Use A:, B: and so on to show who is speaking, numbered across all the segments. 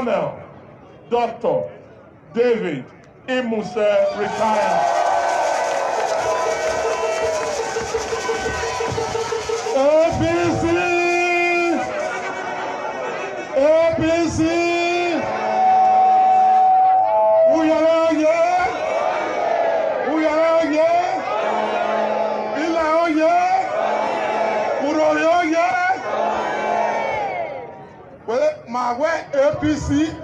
A: Colonel Dr. David Imuse retired. APC! APC! APC,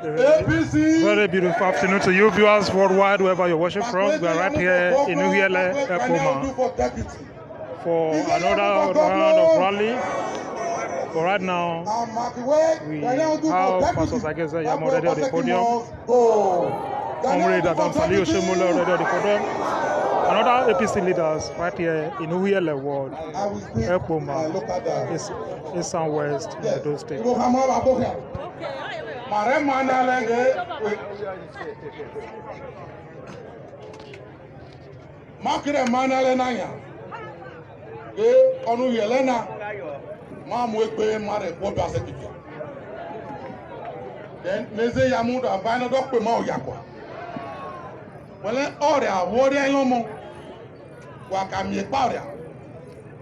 A: APC.
B: Very beautiful afternoon to you viewers worldwide, wherever you're watching from. We are right here in Uhiele Ekpoma for another round of rally. But right now, we have Pastor Sageza Yamo already on the podium. Comrade Adam Sali Oshemole already on the podium. Another APC leaders right here in Uhiele Ward, Ekpoma, Eastern West, Edo State.
A: Makire manale nanya. Onu Yelena. Mamu ekpe mare bobi asekiti. Then neze yamudu abana dokpe ma oyakwa. Wele ore awori elomo. Wa kamie pa ore.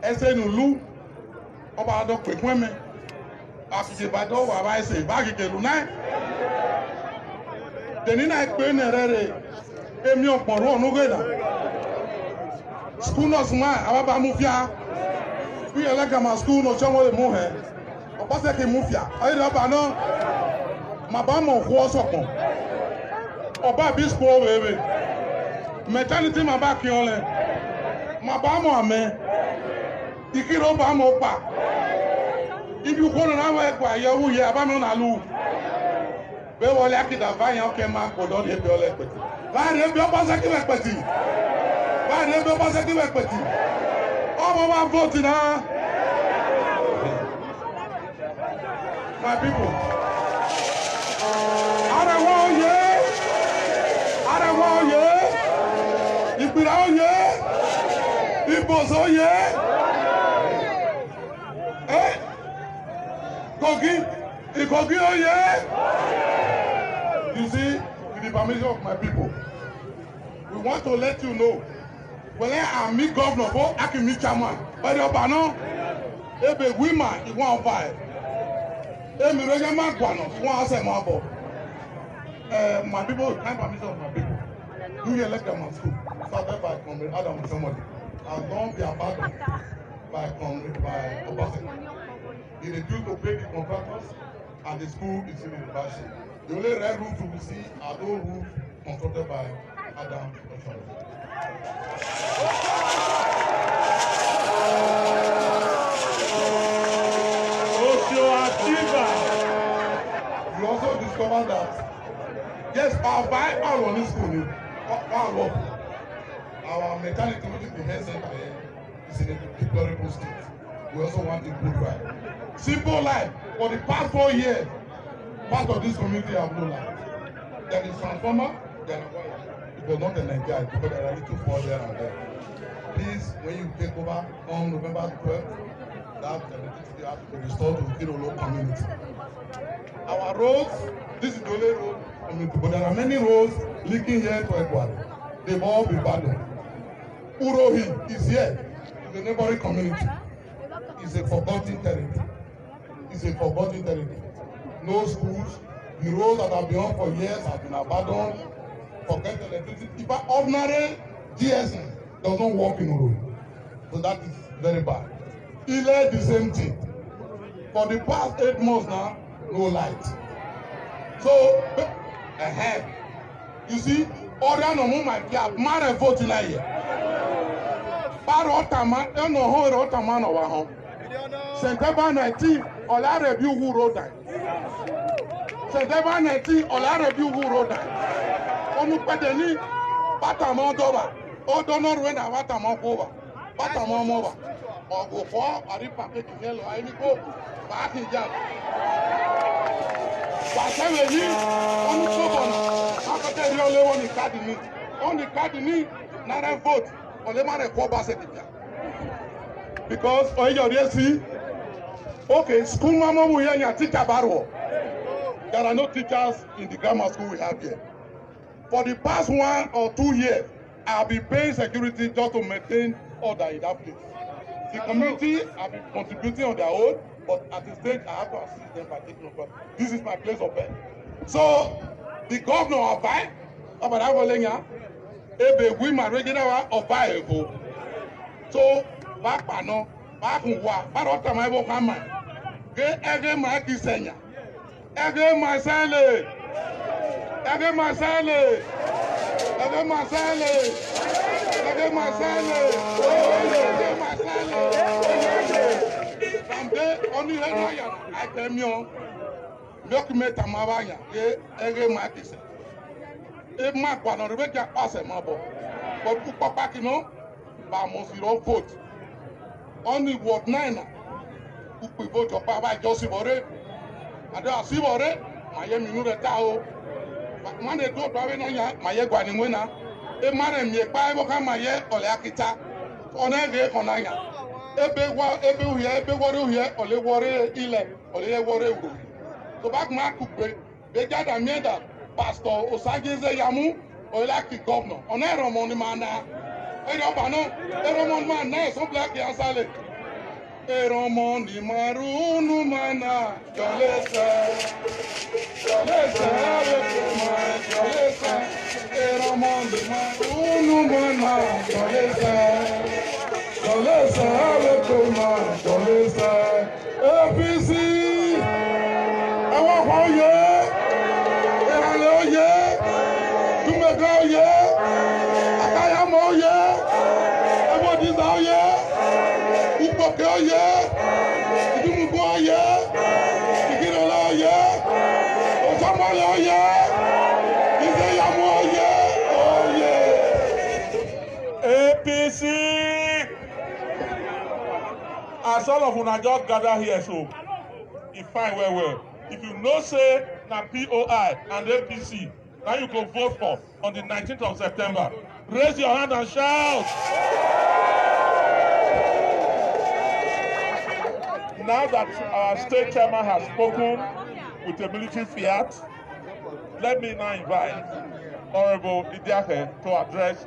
A: Ese nulu. Oba dokpe kweme. Asise bado wa ba ese ba kekelu na. Denina ekpe nerere. Emi oporo onugeda. School nurse ma ababa mufia. We elect my school no chomo de mo he. Opase ke mufia. Ayi do ba no. Mabamo ho sokon. Oba bi school wewe. Maternity ma ba ki ole. Mabamo ame. Ikiro ba mo pa. Ibi ko na wa egba ye wu ye abamo na lu. Be wole akida va yan ke ma ko do de be ole peti. Va re bi opase ki me peti. Va re bi opase ki me peti. Oh, voting, huh? My people. I don't want you. I don't want you. If we don't you. If we don't you. Eh? Kogi, oh yeah. You see, with the permission of my people, we want to let you know. Well, I'm me governor, but I can meet chairman. But the Obano, ebe women, you want five. Emi regiment guano, you want say more. My people, time permission of my people. You elect them at school. Started by Comrade Adam somebody. And don't be abandoned by Obasanjo. He refused to pay the contractors, and the school is in the university. The only red roofs you will see are those roofs constructed by Adam Oshomole. You also discover that yes, our buy our on this school, our mentality which is the health center here is in a deplorable state. We also want a good life. Simple life. For the past 4 years, part of this community have no life. There is transformer, there is wire. It was not in Nigeria because there are little faults there and there. Please, when you take over on November 12th, that electricity has to be restored to the Kirolo community. Our roads, this is the only road community, but there are many roads leaking here to Ecuador. They've all been abandoned. Urohi is here, in the neighboring community. It's a forgotten territory. It's a forgotten territory. No schools. The roads that have been on for years have been abandoned. Forget the electricity. If an ordinary GSM does not work in Urohi, so that is very bad. Ile the same thing. For the past 8 months now, no light. So, you see, order no more my cap, man vote in a year. Paro Otama, no home Otama no wa home. September 19, all I review who wrote that. September 19, all I review who wrote that. Onu pedeni, Batama Doba, Odono Rwena Batama over, Batama Mova. Or go for a repacket to yellow, I go back in jam. Whatever you need, on the phone, after the only one on the card, not a vote, or the man a call basket. Because all your see, Okay, school mama will hear your teacher barrow. There are no teachers in the grammar school we have here. For the past 1 or 2 years, I've been paying security just to maintain order in that place. The community have been contributing on their own, but at the stage, I have to assist them by taking over. This is my place of birth. So, the governor of Bai, ebe we my regular of Bai. So, back pano, back unwa, back on my book, get again my kisenya, again my salad, again my salad, again my salad, again my salad, again my salad. From there, only I tell you, document Tamavaya, again my kisenya. If my partner, Rebecca, pass a marble, but put back, vamos ir on vote. Only Ward 9. We vote for Papa Josibore. And I see Bore, Miami Nuretao. When they go to Avena, Maya Guanimuna, a man and me, Bible, Maya, or Lakita, on every Conaya. Every water here, or the water, or the water. So back my coupe, they got a meda, Pastor Osage Yamu, or like the governor, on Aeromon Mana. Eromon man na so black ya sale. Eromon di marunu mana jolesa. Jolesa jolesa. Eromon di marunu mana jolesa. Jolesa jolesa. APC. Awa hoye. Erale oye. Tumega oye. Akayamo oye. Oh yeah, Upoke oh yeah, Idumugo oh yeah, Igirola oh yeah, Osamole oh yeah, Izeyamu oh yeah, APC. As all of una just gather here, so if fine well. If you know say na POI and APC, now you go vote for on the 19th of September. Raise your hand and shout. Now that our state chairman has spoken with a military fiat, let me now invite Honorable Idiake to address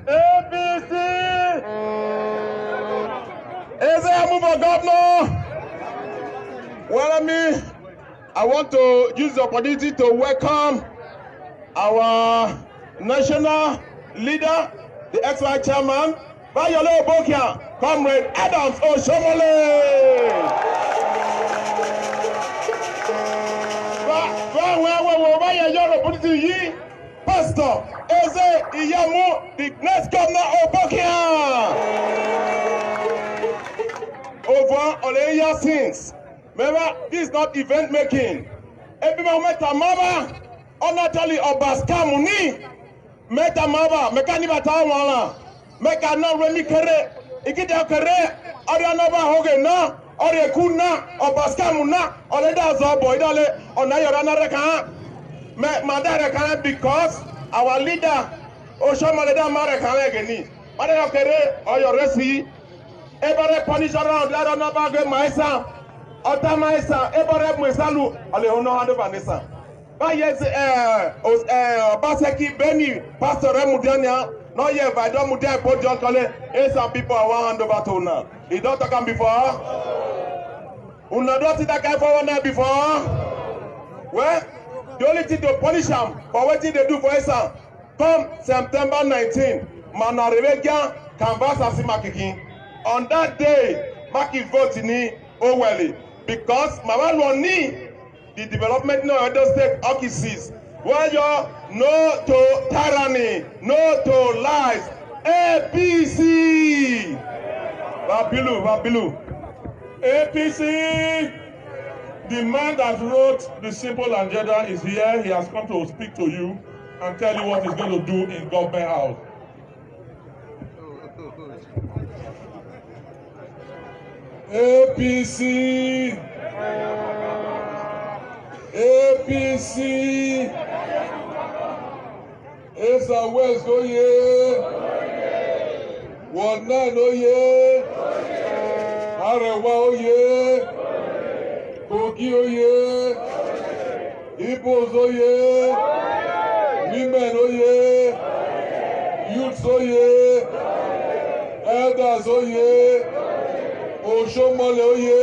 A: APC. Is there a move for governor? Well, I want to use the opportunity to welcome our national leader, the ex-vice chairman, Bayolo Bokia, Comrade Adams Oshomole. Pastor Eze Iyamu, the next governor of Bokia. Over Oleya since. Remember, this is not event making. Every moment, Mama, Onatali Obaska Muni, Meta Maba, Mekani Batawala, Meka no Remi Kere, Ikida Kere, Arianova Hogena, Orekuna, Obaska Muna, Oleda Zobo, Idale, Onayarana Reka, Madareka, because our leader, Oshomaleda Mareka Geni, Madara Kere, or your recipe, Ebere punish around, I don't know about Maisa, Otamaisa, Ebere Mwesalu, Alehono Hando Vanessa. But yes, Baseki Beni, Pastor Remudiania, not yet, but I don't Mudia put John Kole, some people are 1 hand over to now. He don't talk before. Una don't see that guy for 1 night before. Well, the only thing to punish him for what they do for us, come September 19, Manarevegia, Canvas Asimakiki. On that day, Maki vote in Oweli, because Mawaloni. The development no other state offices. Where you're no to tyranny, no to lies. APC. Babilu. APC. The man that wrote the simple agenda is here. He has come to speak to you and tell you what he's going to do in government house. APC. APC. Esa West oye. Ward 9 oye. Arewa oye, Kogi oye, Igbos oye, women oye, youths oye, elders oye, Oshomole oye.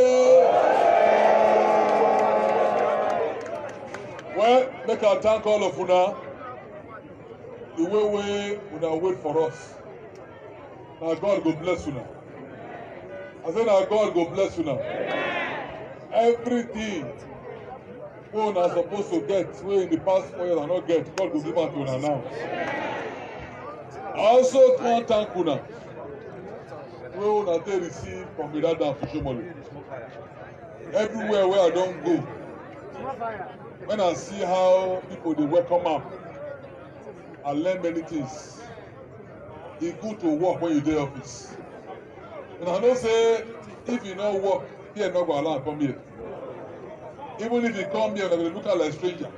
A: Well, make I thank all of una. The way una wait for us. Now God go bless una. I said now God go bless una. Everything we una supposed to get, we in the past 4 years I not get, God go give am to una now. I also want thank una. We una take receive from Ibadan to Shomole. Everywhere where I don't go, when I see how people they welcome am, I learn many things. It's good to work when you dey office. And I know say if you no work, here no go allow come here. Even if you come here, they go look at like stranger.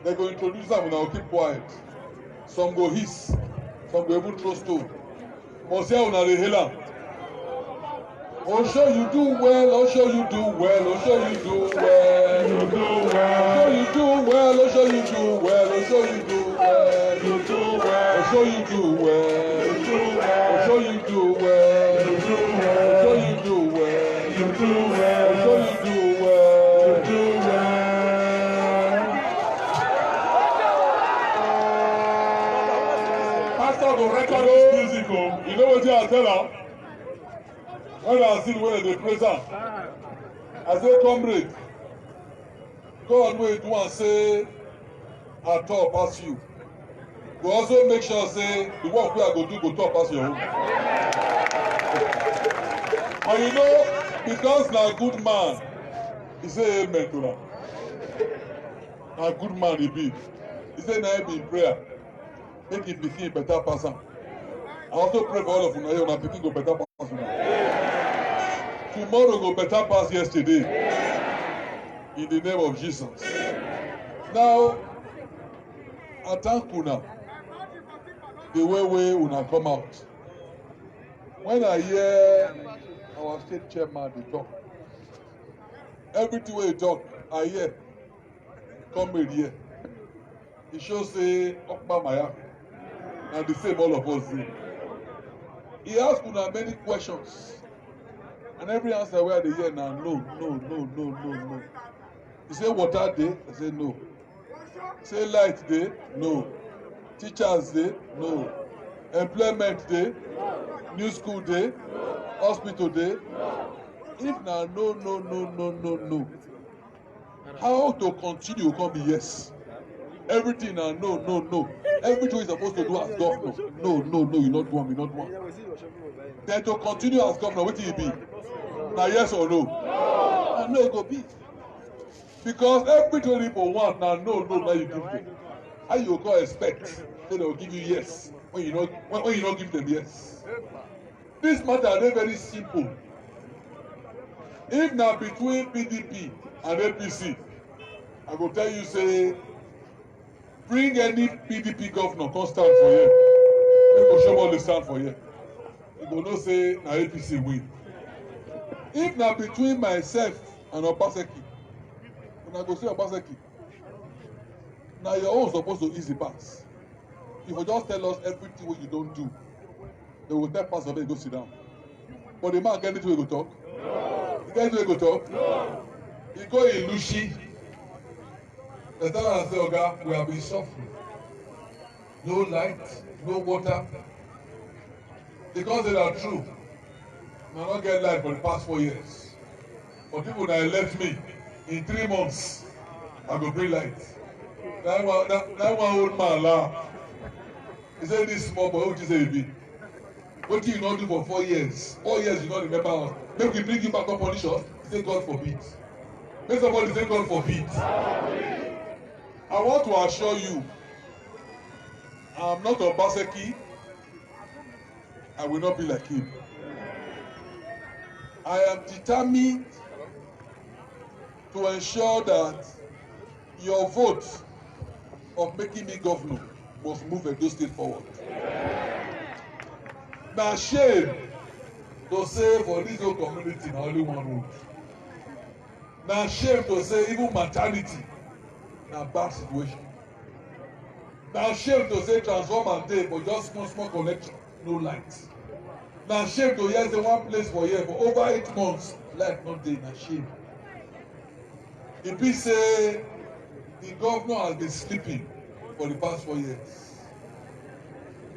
A: They go introduce them and I will keep quiet. Some go hiss, some go even throw stone. But say una dey hail am. Oh sure you do well, oh sure you do well, oh sure you do well. You do well. Oh sure you do well, oh sure you do well, oh sure you do well. You do well. Oh sure you do well. You do well. Oh sure you do well. You do well. Oh sure you do well. You do well. Oh sure you do well. You do well. Pastor go record this music, oh. You know what I tell her? When I see where they praise am, I say, comrade, God wey do and say, I talk pass you. Go also make sure say the work wey I go do go talk pass your own. And you know, because na good man, he say amen to that. Na good man he be. He say na him be in prayer. Make him pikin better pass am. I also pray for all of una here, una pikin go better pass una. Tomorrow go better pass yesterday. In the name of Jesus. Now, I thank una the way una come out. When I hear our state chairman dey talk, everything wey he talk, I hear. Come with here. He shows say Okpa Maya, and the same all of us do. He ask una many questions. And every answer where they hear now, no. He say water day, I say no. Say light day, no. Teachers day, no. Employment day, new school day, hospital day. If now no. How to continue come be yes. Everything now no. Everything is supposed to do as governor. No, you not one, you not one. Then to continue as governor, what will it be? Now yes or no? No. No, it go be. Because everything people want now now you give them. How you go expect say they will give you yes when you not give them yes? This matter is very simple. If now between PDP and APC, I go tell you say bring any PDP governor come stand for you. You go show all the stand for you. You go know say na APC win. If na between myself and Obaseki, una go say Obaseki, na your own supposed to easy pass. If you just tell us everything what you don't do, they will tell pass of it go sit down. But the man get anything we go talk? No. He get anything we go talk? No. He go in Lushi. The tell us say, Oga, we have been suffering. No light, no water. Because they are true. I not get light for the past 4 years. But people that left me in 3 months, I go bring light. That one old man laugh. He said this small boy, what you say he be? What do you not do for 4 years? 4 years you don't remember us. Maybe we bring you back up punish us. He say God forbid. Make somebody say God forbid. I want to assure you, I'm not Obaseki. I will not be like him. I am determined to ensure that your vote of making me governor must move Edo State forward. Now shame to say for this whole community na only one road. Na shame to say even maternity na bad situation. Na shame to say transformer dey but just small connection, no light. Na shame to hear say one place for here for over 8 months light no dey, na shame. E be say the governor has been sleeping for the past 4 years.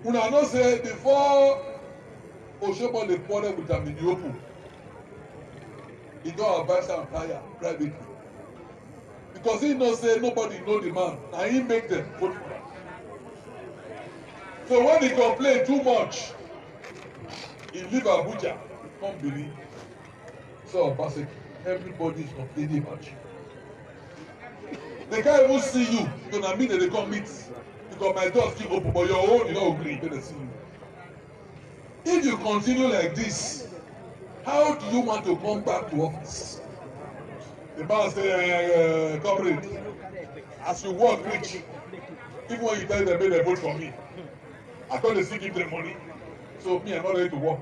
A: Una know say before Oshiomhole quarrel with am in the open, he don advise am tire privately because he know say nobody know the man, na him make dem vote for am. So when he complain too much, he leave Abuja come Benin. So Obaseki, everybody is complaining about you. They can't even see you, so na me that they come meet because my door still open, but your own you no agree make dem see you. If you continue like this, how do you want to come back to office? The man say, comrade, as you work rich, even when you tell them make dem vote for me, I thought they still give them money. So me, I'm not ready to work.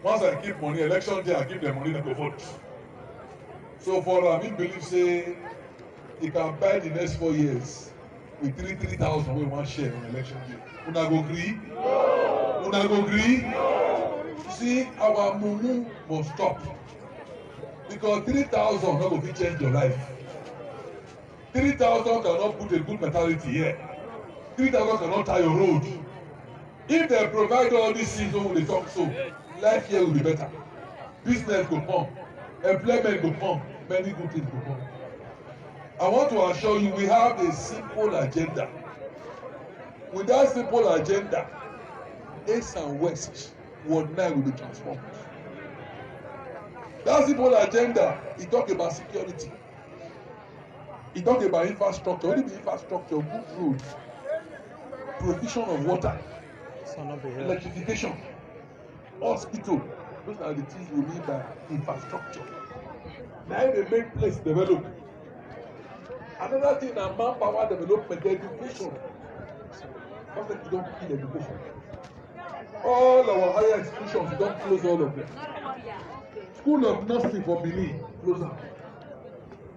A: Once I give money, election day, I give them money, they go vote. So for him believe say he can buy the next 4 years with 3,000 wey one share on election day. Una go gree? Una go gree? See, our mumu must stop because 3,000 no go fit change your life. 3,000 cannot put a good mentality here. 3,000 cannot tie your road. If they provide all these things wey we dey talk so, life here will be better. Business go come, employment go come, many good things go come. I want to assure you we have a simple agenda. With that simple agenda, East and West, Ward 9 will be transformed. That simple agenda, it talk about security. It talk about infrastructure, only the infrastructure, good roads, provision of water, electrification, hospital. Those are the things we mean by infrastructure. Now they make place develop. Another thing na manpower development, education. Because you don't kill education. All our higher institutions, you don't close all of them. School of nursing for Benin, close am.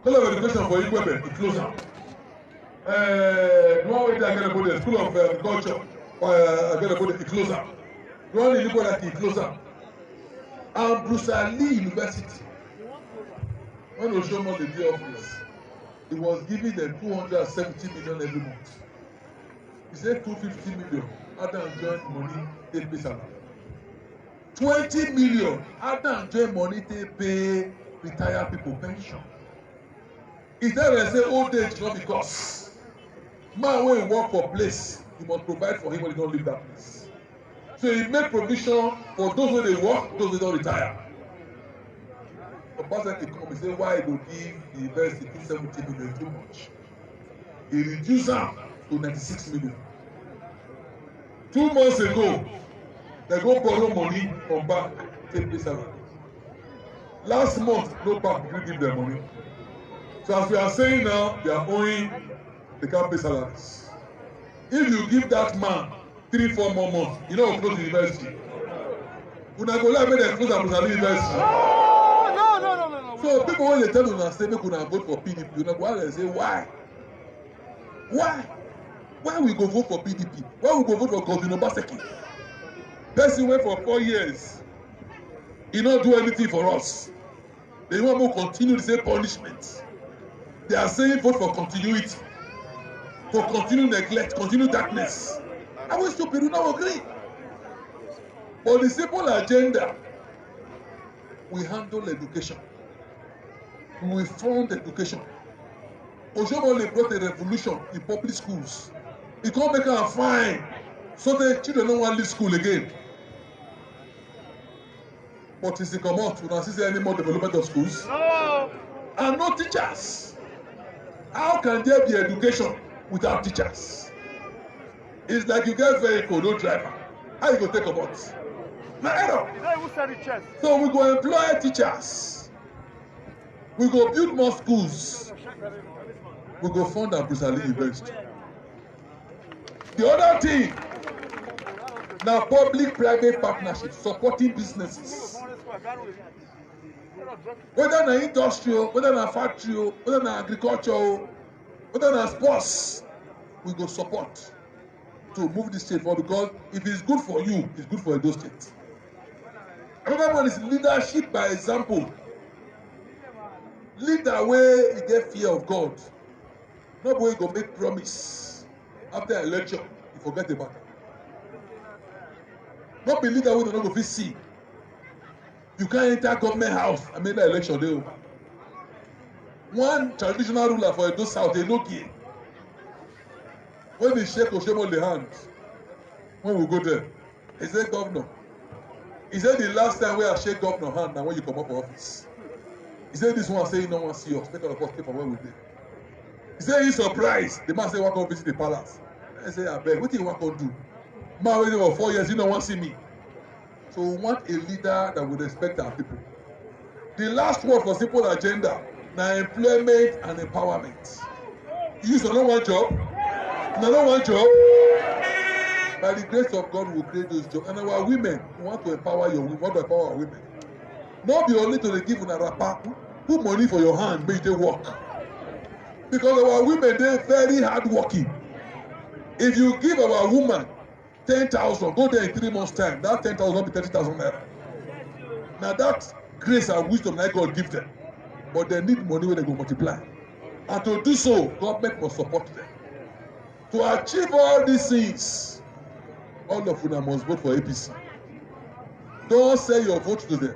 A: School of education for Ikwebe, it close am. The one wey dey Agenebode, School of Agriculture for Agenebode, it close am. The one in Ikwebe, it close am. And Bruce Ali University, when Oshiomhole dey office, he was giving them 270 million every month. He said 250 million. Adam join money, they pay salary. 20 million. Adam join money, they pay retired people pension. He said they say old age not because man when he work for place, he must provide for him when he don't leave that place. So he make provision for those who they work, those who don't retire. The person he come and say why he go give the university 270 million too much. He reduce am to 96 million. 2 months ago, they go borrow money from bank, take pay salary. Last month, no bank gree give them money. So as we are saying now, they are owing the can't pay salaries. If you give that man 3-4 more months, you know close the university. Una go like make dem close am university. So people when they tell una say make una vote for PDP, una go out and say why? Why we go vote for PDP? Why we go vote for Godwin Obaseki? Person went for 4 years. He not do anything for us. They want to continue the same punishment. They are saying vote for continuity, for continued neglect, continued darkness. I wish to people now agree. But the simple agenda, we handle education. We fund education. Oshiomhole brought a revolution in public schools. He can't make am fine, so the children don't want to leave school again. But since they come out, we don't see any more development of schools. No. And no teachers. How can there be education without teachers? It's like you get vehicle, no driver. How you go take about? Na error. So we go employ teachers. We go build more schools. We go fund our Bruce Ali University. The other thing,
C: Now, public-private partnership supporting businesses. Whether na industrial, whether na factory, whether na agriculture, whether na sports, we go support to move this state forward, because if it's good for you, it's good for Edo State. Another one is leadership by example. Leader where you get fear of God. Nobody go make promise after election, you forget about it. Not be leader wey dem no go fit see. You can't enter government house and make that election dey over. One traditional ruler for Edo South, Enogie, when he shake Oshomole hand, when we go there, he said, Governor, he said the last time where I shake governor hand na when you come up for office. He said this one say he no wan see us, make all of us stay from where we dey. He said he surprised. The man say, "Wan come visit the palace." I say, "Abeg, wetin you wan come do? Man wey dey for 4 years, you no wan see me." So we want a leader that will respect our people. The last word for simple agenda na employment and empowerment. You no want job? No want job? By the grace of God, we will create those jobs. And our women, we want to empower your women. We want to empower our women. Not be only to give una wrapper, put money for your hand, make they work. Because our women, they're very hardworking. If you give our woman 10,000, go there in 3 months' time, that 10,000 will be 30,000 naira. Now that grace and wisdom that God give them, but they need money when they go multiply. And to do so, government must support them. To achieve all these things, all of you must vote for APC. Don't sell your vote to them.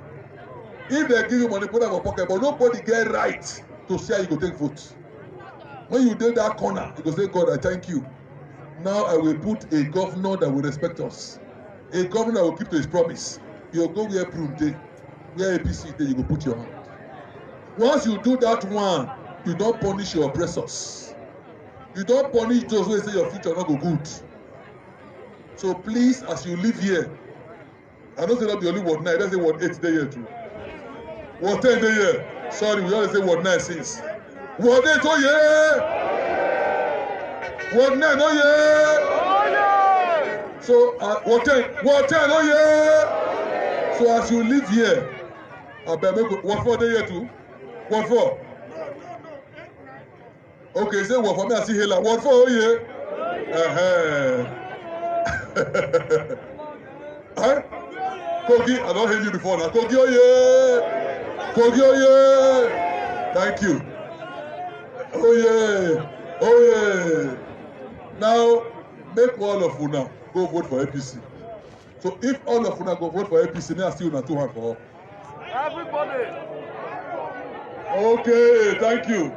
C: If they give you money, put it in your pocket, but nobody get right to say you go take vote. When you did that corner, you go say, God, I thank you. Now I will put a governor that will respect us. A governor that will keep to his promise. You go where proof day, where APC day, you go put your hand. Once you do that one, you don't punish your oppressors. You don't punish those who say your future not go good. So please, as you live here, I don't say not be only word 9, let's say word 8 day here too. Word 10 day here. Sorry, we always say word 9 since. Word 8 oh yeah! Word 9 oh yeah! So word 10 oh yeah! So as you live here, I bet make word 4 day here too. Word 4. Okay, say word for me I see here. Word 4 oh yeah! Huh? Kogi, I don't hear you before now. Kogi, oh yeah! Kogi, oh yeah! Thank you. Oh yeah! Oh yeah! Now, make all of you now go vote for APC. So if all of you now go vote for APC, now still not 2 hands for all.
D: Everybody!
C: Okay, thank you.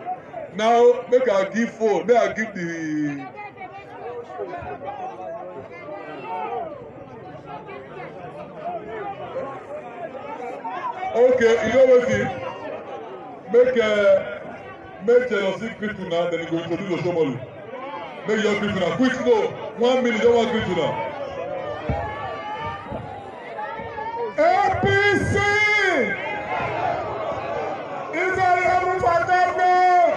C: Now, make I give phone. Make I give the... Okay, you know what it is? Make jealousy quick now, then you go introduce your Somali. Make your quick now. Quick no. 1 minute, don't want quick now. APC! Is there a room for government?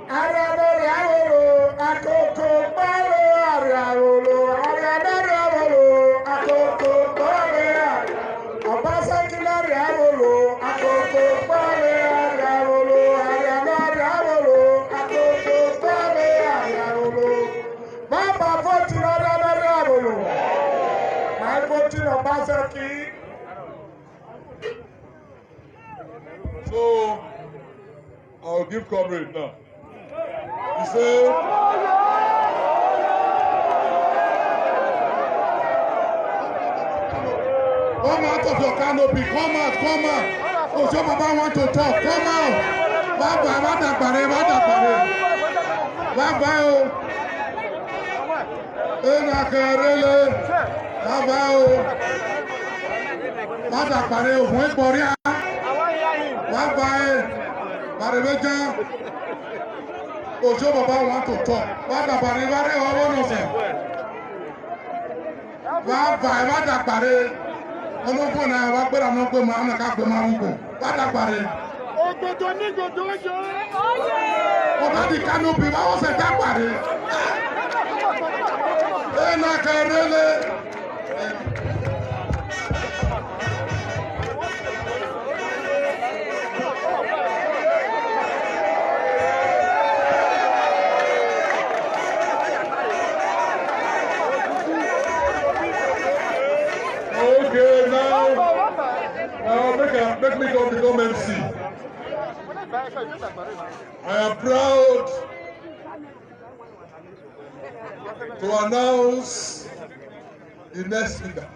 C: Ariano Riavolo, Akoko Bale, Ariavolo, Ariano Riavolo, Akoko Bale, Abasakila Riavolo, Akoko Bale, Ariavolo, Ariano Riavolo, Akoko Bale, Ariavolo. Mama voting Ariano Riavolo. My voting Abasaki. So, I'll give comrade now. He said,
A: come out of your canopy, come out, come out. Oh, so Baba want to talk, come out. Baba, Baba, Ojo Baba want to talk. Baba Baribare Owonosen. Baba Pare. Olóko náà wá gbéra mọ́ pé màá nàka pé máa ń gùn. Bàtà parí.
D: Ògòdò ní gòdò yọ.
A: Ọba di canopy báwo ṣe dá parí.
C: Okay, now make me go become MC. I am proud to announce the next speaker.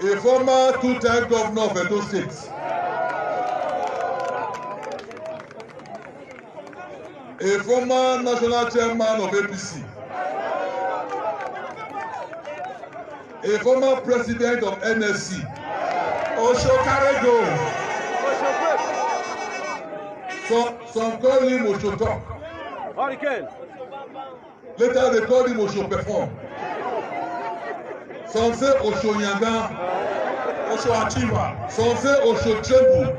C: A former two-time governor of Edo State. A former national chairman of APC. A former president of NSC. Oshokarego. Some call him Oshotalk. Later they call him Oshoperform. Some say Oshoyanga. Oshoachieva. Some say Oshotrebu.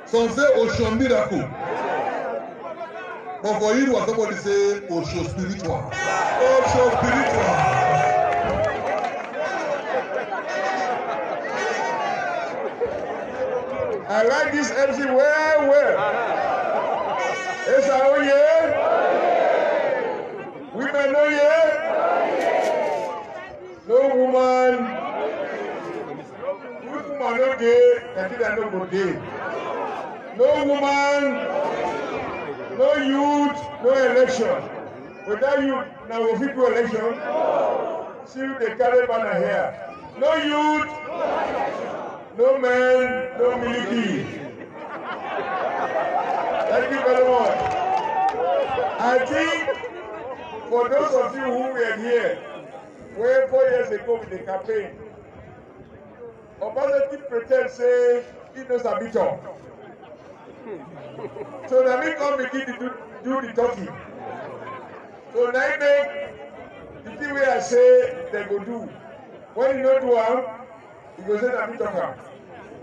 C: Some say Oshomiracle. But for you, what somebody say Osho Spiritual. Osho Spiritual.
D: I like this MC well. Yes, oh yeah. Women, oh yeah. No woman. Good woman, no gay. I think I know good gay. No woman. No youth. No election. Without youth, now we'll fit to election. See the carry banner here. No youth. No man, no military. Thank you very much. I think for those of you who were here, where 4 years ago with the campaign, Obasanjo pretend say he knows a bit of. So now me come begin to do the talking. So now I make the thing where I say they go do. When you don't do it, he goes say a bit of her.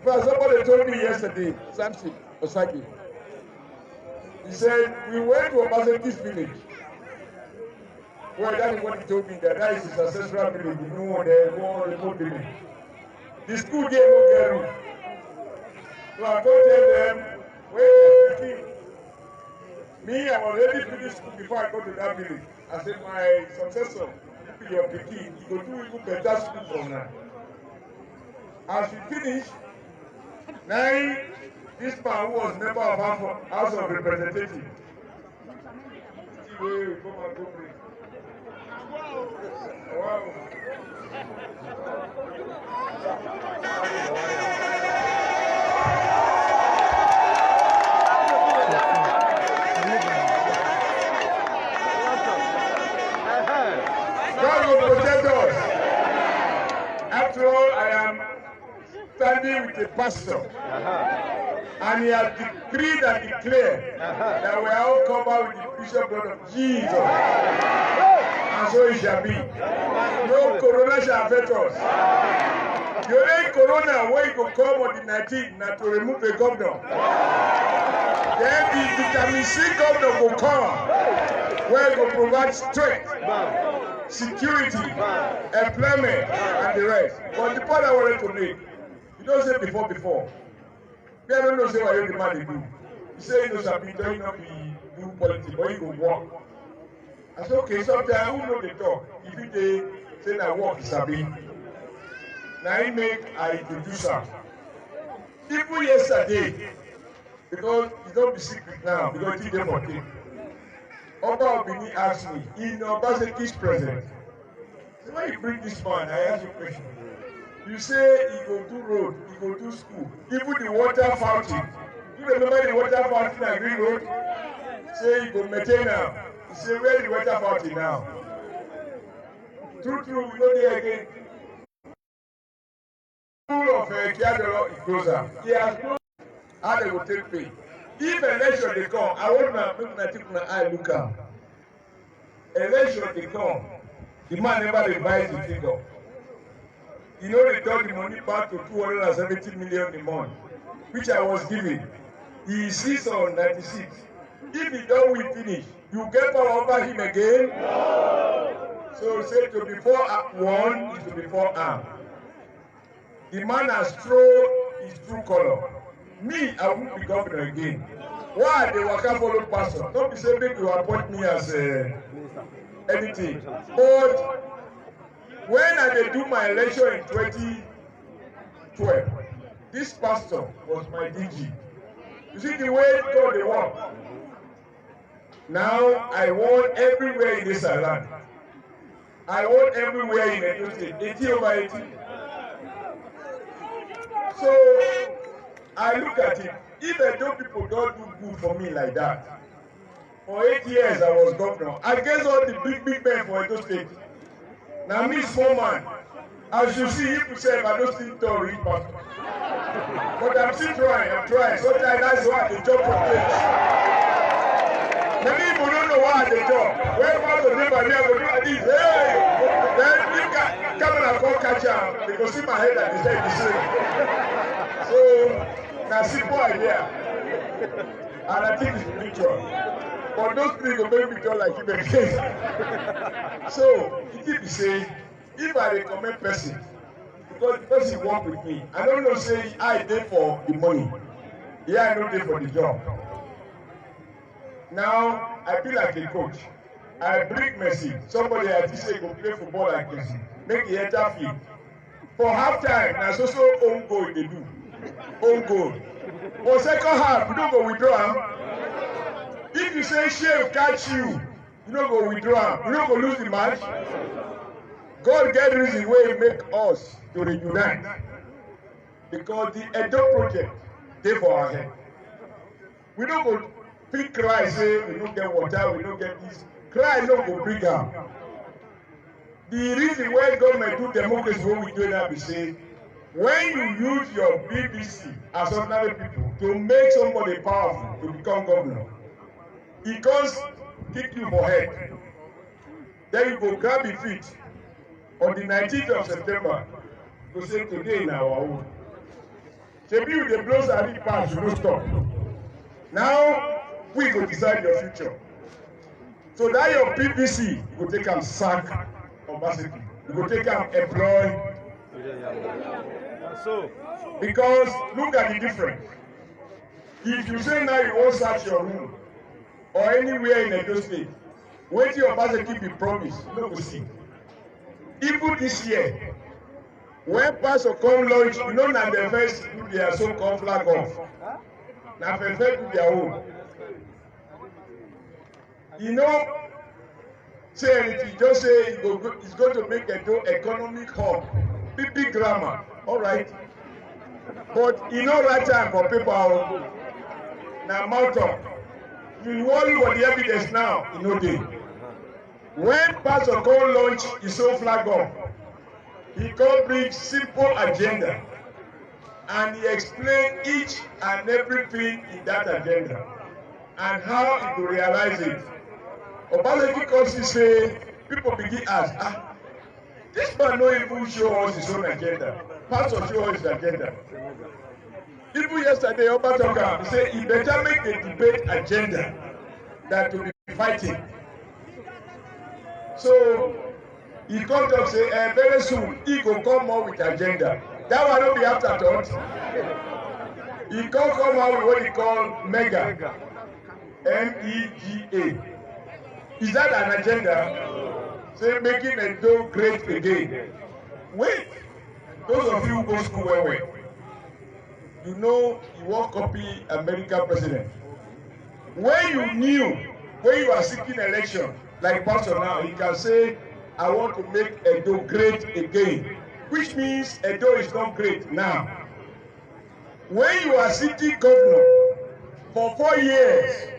D: But somebody told me yesterday, Samson Osaki. He said, we went to Obasanjo's village. Well, that is what he told me, that is his ancestral village. You know, the remote village. The school gave no get room. So I go tell them, where is the king? Me, I was ready to finish school before I go to that village. I said, my successor, your Peking, he will do even better school from now. As we finish, now this man who was member of House of Representatives, wow. God will protect us. After all, I am standing with a pastor, and he has decreed and declared that we are all covered with the precious blood of Jesus, and so it shall be. No corona shall affect us. The only corona where you can come on the 19th not to remove a governor. Then the vitamin C governor will come, where you will provide strength, security, employment, and the rest. But the point I wanted to make, you don't say before. Me, I don't know say what you demand they do. You say you know something, don't you not be do politics, but you go work. I said, okay, sometimes who know the talk? If you say that work is a bit. Now I make I introduce her. Even yesterday, because you don't be secret now, because it's there for thing. Oba Obini asked me, in Obasanjo's presence, so when you bring this man, I ask you a question. You say he go do road, he go do school, even the water fountain. You remember the water fountain at Green Road? Say he go maintain now. He say, where is the water fountain now? True, we go there again. School of Kiadolo is closer. He has closed. How they will take pay. If election they come, I want to make my take my eye look out. Election they come, the man never revised the figure. You know they got the money back to 270 million a month, which I was giving. He sees on 96. If he don't will finish, You get power over him again? No. So say to be forewarned is to be forearmed. The man has thrown his true color. Me, I won't be governor again. Why they waka follow pastor? Don't be saying make you appoint me as anything. But when I did do my election in 2012, this pastor was my DG. You see the way God they work. Now I won everywhere in this island. I won everywhere in Edo State. 80 over 80. So I look at it. If Edo people don't do good for me like that, for 8 years I was governor. I guess all the big men for Edo State. Now me small man, as you see, if you say I don't still tell reach back. But I'm still trying, I'm trying. Sometimes that's why the job for place. Many people don't know why they job. When part of them are there, go do like this. Hey! Then you come and call catch up. They go see my head and they say the same. So, now simple idea. And I think it's spiritual. But those three go make me talk like you again. So, it keep saying, if I recommend person, because the person work with me, I don't know say I did for the money. Yeah, I don't did for the job. Now I feel like a coach. I bring Messi. Somebody I just say go play football like Messi. Make the enter field. For halftime, na so own goal they do. Own goal. For second half, you don't go withdraw. If you say Shea catch you, you don't go withdraw. You don't go lose the match. God get reason where He make us to reunite. Because the Edo project, they for our head. We don't go pick cry, say we don't get water, we don't get this. Cry don't go bring am. The reason why government do democracy what we do now is say, when you use your BBC as ordinary people to make somebody powerful to become governor, it goes kick you for head. Then you go grab your feet. On the 19th of September, to say today in our own. Shebi you dey blow sari pass, you no stop. Now we go decide your future. So that your PVC, you go take am sack Obaseki. You go take am employ. Because look at the difference. If you say now you wan search your room or anywhere in Edo State, wetin Obaseki be promise, you no go see. Even this year, when pastor come launch, you know na the first do their so-called flag off. Na the first do their own. You know, say anything, just say it's going to make Edo economic hub. Big grammar, all right. But you know right time for people, now mouth up. You want for the evidence now, you know they. When pastor come launch his own flag off, he come bring simple agenda and he explain each and everything in that agenda and how he will realize it. Obaseki comes to say, people begin ask, this man no even show us his own agenda. Pastor show us his agenda. Even yesterday, Obaseki he say he better make a debate agenda than to be fighting. So he come to say, very soon he go come out with agenda. That one don't be afterthought. He come out with what he call MEGA, MEGA. Is that an agenda? Say making Edo great again. Wait, those of you who go school well, you know you won't copy American president. When you knew, when you are seeking election, like pastor now, he can say, I want to make Edo great again, which means Edo is not great now. When you are sitting governor for 4 years,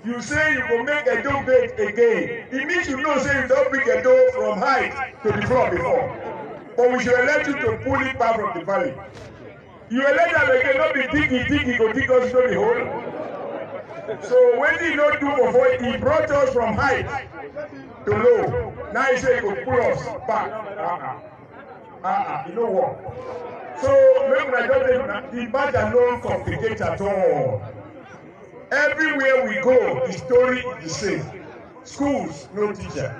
D: you say you will make Edo great again. It means you know say you don't bring Edo from height to the floor before. But we should elect you to pull it back from the valley. You elect them again, not be diggy, go dig us to the hole. So when he not do before, he brought us from height to low. Now he say he will pull us back. You know what? So maybe I don't think the matter not complicate at all. Everywhere we go, the story is the same. Schools, no teacher,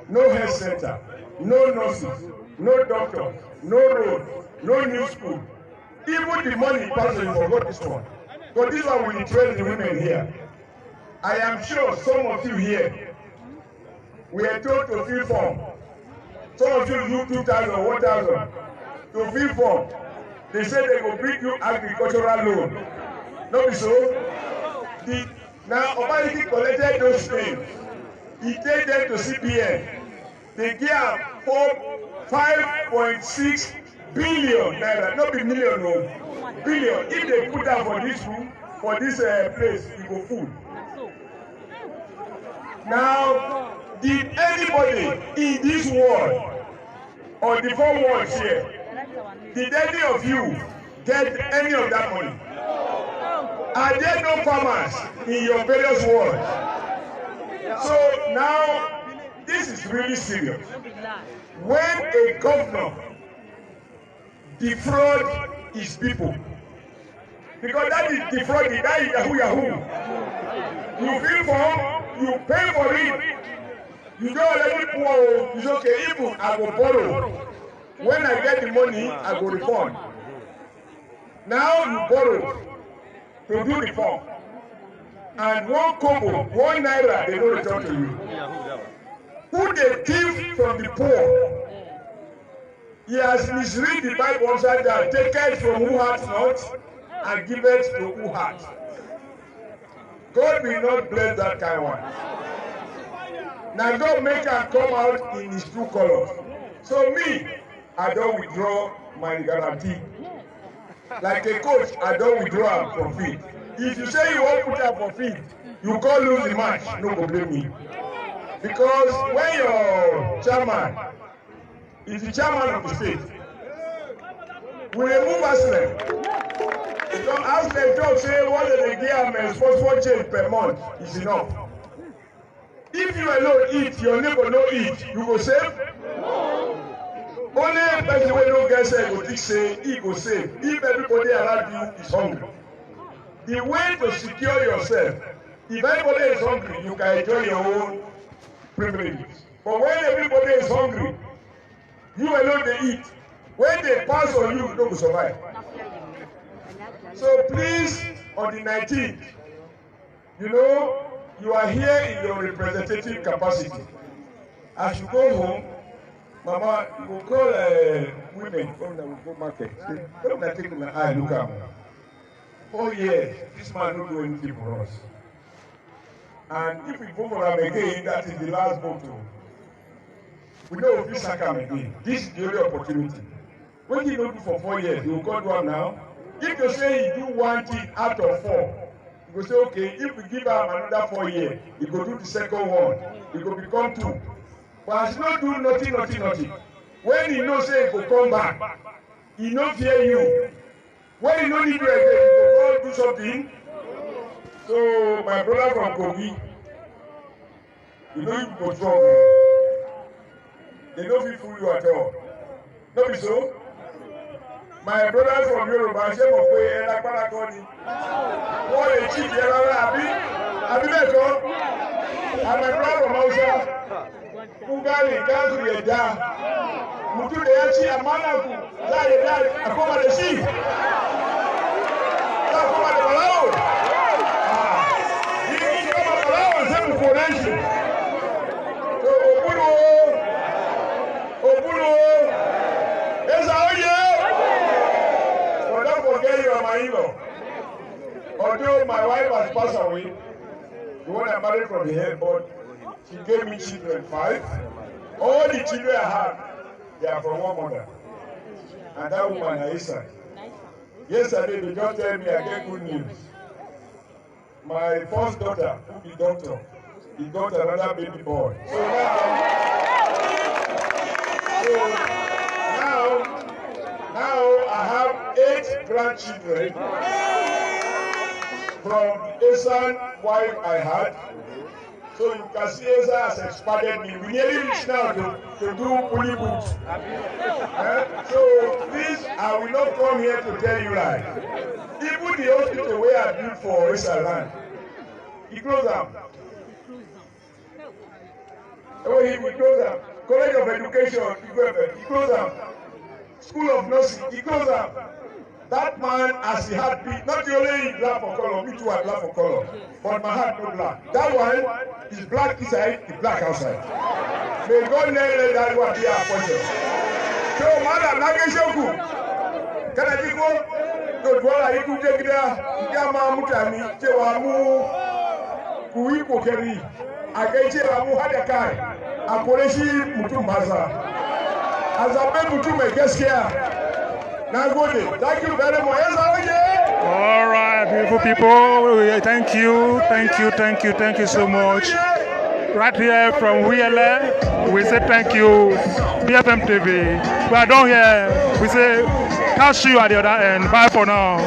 D: no health center, no nurses, no doctor, no road, no new school. Even the money pastor, you forgot this one. But this one will train the women here. I am sure some of you here were told to fill form. Some of you use 2,000, 1,000 to fill form. They say they will bring you agricultural loan. No be so? Now, Obaliki collected those things. He take them to CBN. They get 5.6 billion naira, not be million, no, billion. If they put that for this room, for this place, you go full. Now, did anybody in this world, or the 4 worlds here, did any of you get any of that money? Are there no farmers in your various wards? So now, this is really serious. When a governor defraud his people, because that is defrauding, that is yahoo. You fill form, you pay for it. You don't let it poor. It's okay, even I go borrow. When I get the money, I go refund. Now you borrow to do the form. And 1 kobo, 1 naira, they don't return to you. Who they thief from the poor? He has misread the Bible upside down. Take it from who hath not, and give it to who hath. God will not bless that kind one. Now God make him come out in his true colors. So me, I don't withdraw my guarantee. Like a coach, I don't withdraw from field. If you say you won't put up for field, you can't lose the match. No go blame me. Because when your chairman is the chairman of the state, we remove Aslam. Because Aslam don't say what they give him sponsor change per month is enough. If you alone eat, your neighbor no eat, you go save? Only a person who don't get say go think say he go save. If everybody around you is hungry. The way to secure yourself, if everybody is hungry, you can enjoy your own privileges. But when everybody is hungry, you alone they eat. When they pass on you, you don't survive. So please, on the 19th, you know, you are here in your representative capacity. As you go home, Mama, you will call women, come and go market. Come and take my eye, look at me. Oh yes, this man don't do anything for us. And if we vote for him again, that is the last vote. We know if we sack him again, this is the only opportunity. When he don't do for 4 years, he will call one now. If you say he do 1 thing out of 4, you will say, okay, if we give him another 4 years, he will do the second one. He will become 2. But as he not do nothing. When he knows say he will come back, he not fear you. When he don't need you again, he will go do something. So my brother from Kogi, you know you go strong. They don't fool you at all. No be so? My brother from Yoruba, ṣé mo pé ẹ lágbára kan ni? Wọ́n lè jí ìjẹ́ rárá àbí bẹ́ẹ̀ kọ́? And my brother from Hausa, Kugari, Gazu, Yeda, Mutu de Yachi, Amanaku, Zayeda, Akoma de Si. Akoma de Balao. Yìí kọ́ ma Balao ṣe mo kò lẹ́yìn. So Obulu, Esa Oye. But don't forget you are my in-law. Although my wife has passed away, the one I married from the headboard, she gave me children 5. All the children I have, they are from one mother. And that woman, Aisha. Yesterday, they just tell me I get good news. My first daughter, who be doctor, he got another baby boy. So now I have 8 grandchildren from the Asian wife I had. So you can see Asa has expanded me. We nearly reach now to do fully boots. So please, I will not come here to tell you lies. Even the hospital where I built for Asa land, he closed them. Oh, he closed them. College of Education, he closed them. School of Nursing, he closed them. That man, as he had been, not only black for color, me too, I black for color, but my heart no black. That one is black inside, is black outside. May God never let that one be our portion. So, madam, Nageshoku, can I take one? No, Dwala, you could take there, Yama Mutami, Jewamu, Kuipo Keri, Agache Amu Hadakai, Akoreshi Mutumbaza. As I met Mutume, guess here. Thank you very much.
B: All right, beautiful people. Thank you so much. Right here from Wiyele, we say thank you, BFM TV. We are done here. We say catch you at the other end. Bye for now.